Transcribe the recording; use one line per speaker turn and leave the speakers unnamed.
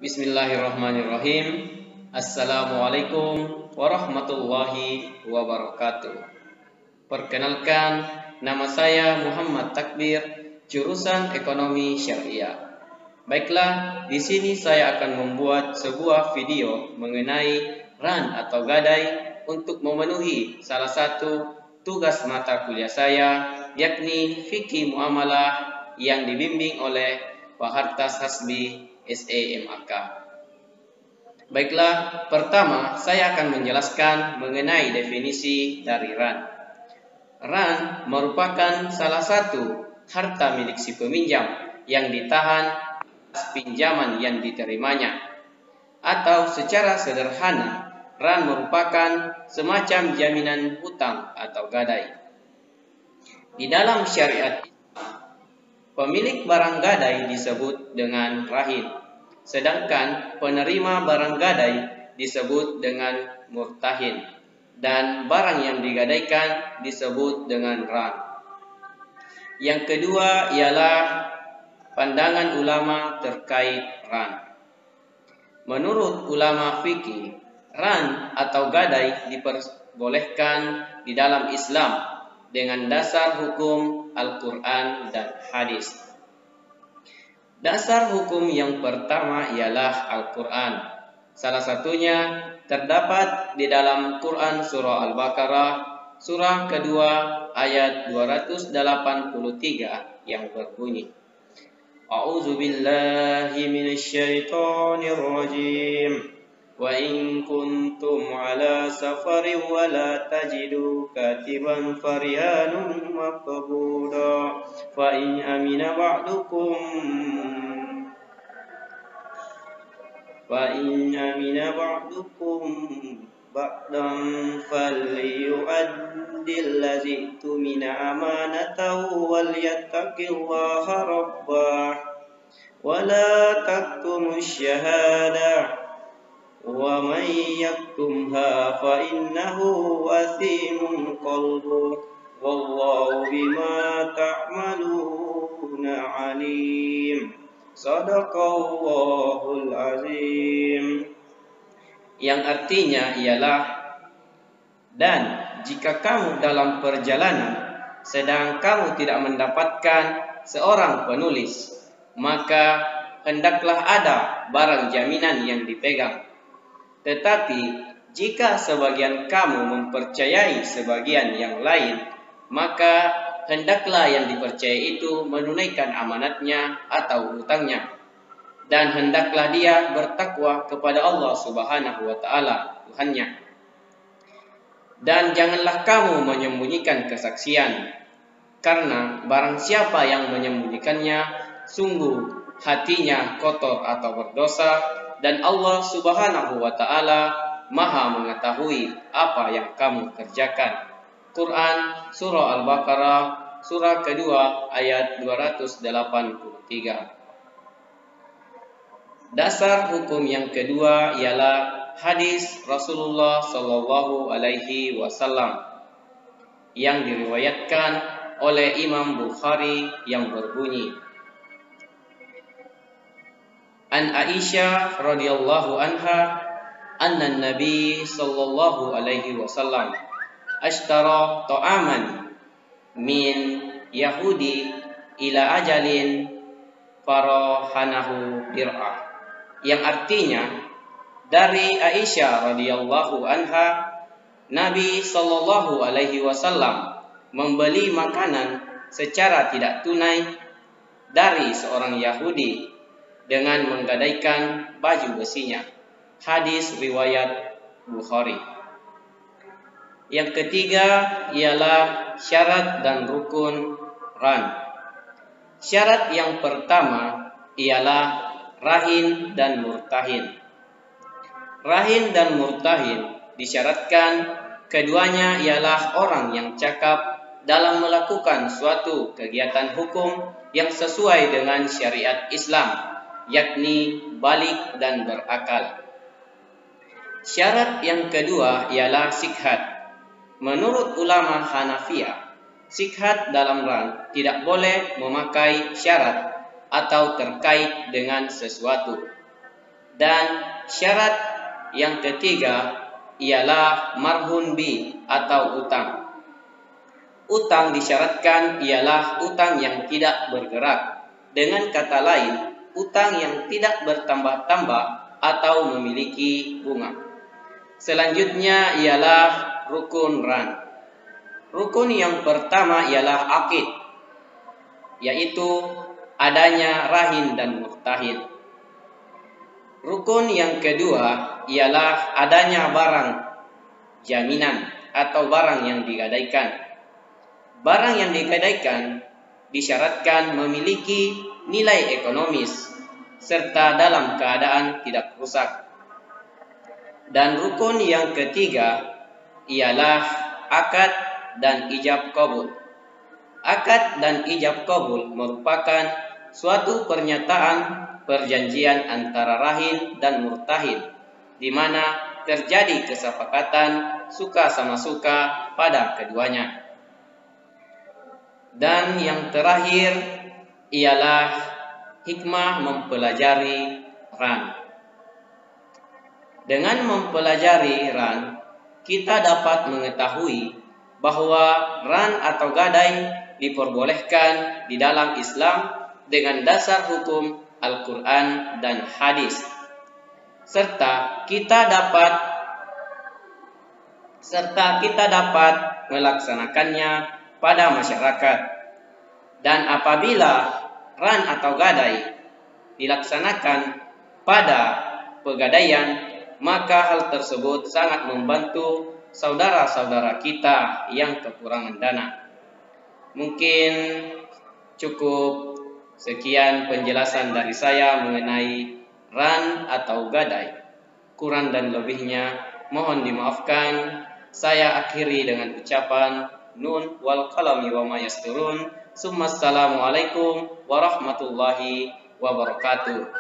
Bismillahirrahmanirrahim. Assalamualaikum warahmatullahi wabarakatuh. Perkenalkan, nama saya Muhammad Takbir, jurusan Ekonomi Syariah. Baiklah, di sini saya akan membuat sebuah video mengenai ran atau gadai untuk memenuhi salah satu tugas mata kuliah saya, yakni Fikih Muamalah yang dibimbing oleh Pak Hartas Hasbi SEMAK. Baiklah, pertama saya akan menjelaskan mengenai definisi dari ran. Ran merupakan salah satu harta milik si peminjam yang ditahan atas pinjaman yang diterimanya. Atau secara sederhana, ran merupakan semacam jaminan hutang atau gadai. Di dalam syariat pemilik barang gadai disebut dengan rahin, sedangkan penerima barang gadai disebut dengan murtahin, dan barang yang digadaikan disebut dengan ran. Yang kedua ialah pandangan ulama terkait ran. Menurut ulama fikih, ran atau gadai diperbolehkan di dalam Islam dengan dasar hukum Al-Quran dan hadis. Dasar hukum yang pertama ialah Al-Quran. Salah satunya terdapat di dalam Quran surah Al-Baqarah, surah kedua ayat 283 yang berbunyi, A'udzu billahi minasyaitonir rajim. Wa in kuntum ala safarin wa la tajidu katiban farihanun maqbuda fa in amina ba'dukum ba'dan falyu'addil ladzi tumina amanatahu wal yattaqillaha rabbah wa la taktumus syahadah wa man yaktumha fa innahu athimun qalbuh wallahu bima ta'maluna alim. Shadaqallahul azim. Yang artinya ialah, dan jika kamu dalam perjalanan sedang kamu tidak mendapatkan seorang penulis, maka hendaklah ada barang jaminan yang dipegang. Tetapi jika sebagian kamu mempercayai sebagian yang lain, maka hendaklah yang dipercayai itu menunaikan amanatnya atau hutangnya, dan hendaklah dia bertakwa kepada Allah Subhanahu wa Ta'ala, Tuhannya. Dan janganlah kamu menyembunyikan kesaksian, karena barang siapa yang menyembunyikannya, sungguh hatinya kotor atau berdosa, dan Allah Subhanahu wa Ta'ala Maha mengetahui apa yang kamu kerjakan. Quran surah Al-Baqarah surah kedua ayat 283. Dasar hukum yang kedua ialah hadis Rasulullah Shallallahu Alaihi Wasallam yang diriwayatkan oleh Imam Bukhari yang berbunyi, An Aisyah radhiyallahu anha anna Nabi sallallahu alaihi wasallam ashtara ta'aman min Yahudi ila ajalin farahanahu dir'ah, yang artinya dari Aisyah radhiyallahu anha, Nabi sallallahu alaihi wasallam membeli makanan secara tidak tunai dari seorang Yahudi dengan menggadaikan baju besinya. Hadis riwayat Bukhari. Yang ketiga ialah syarat dan rukun ran. Syarat yang pertama ialah rahin dan murtahin. Rahin dan murtahin disyaratkan keduanya ialah orang yang cakap dalam melakukan suatu kegiatan hukum yang sesuai dengan syariat Islam, yakni balik dan berakal. Syarat yang kedua ialah sikhat. Menurut ulama Hanafiyah, sikhat dalam ran tidak boleh memakai syarat atau terkait dengan sesuatu. Dan syarat yang ketiga ialah marhun bi atau utang. Utang disyaratkan ialah utang yang tidak bergerak. Dengan kata lain, utang yang tidak bertambah-tambah atau memiliki bunga. Selanjutnya ialah rukun ran. Rukun yang pertama ialah akid, yaitu adanya rahin dan murtahin. Rukun yang kedua ialah adanya barang jaminan atau barang yang digadaikan. Barang yang digadaikan disyaratkan memiliki nilai ekonomis serta dalam keadaan tidak rusak. Dan rukun yang ketiga ialah akad dan ijab qabul. Akad dan ijab qabul merupakan suatu pernyataan perjanjian antara rahin dan murtahin, di mana terjadi kesepakatan suka sama suka pada keduanya. Dan yang terakhir ialah hikmah mempelajari ran. Dengan mempelajari ran, kita dapat mengetahui bahwa ran atau gadai diperbolehkan di dalam Islam dengan dasar hukum Al-Quran dan hadis. Serta kita dapat melaksanakannya pada masyarakat. Dan apabila ran atau gadai dilaksanakan pada pegadaian, maka hal tersebut sangat membantu saudara-saudara kita yang kekurangan dana. Mungkin cukup sekian penjelasan dari saya mengenai ran atau gadai. Kurang dan lebihnya mohon dimaafkan. Saya akhiri dengan ucapan nun wal qalami wa ma yasturun. Assalamualaikum warahmatullahi wabarakatuh.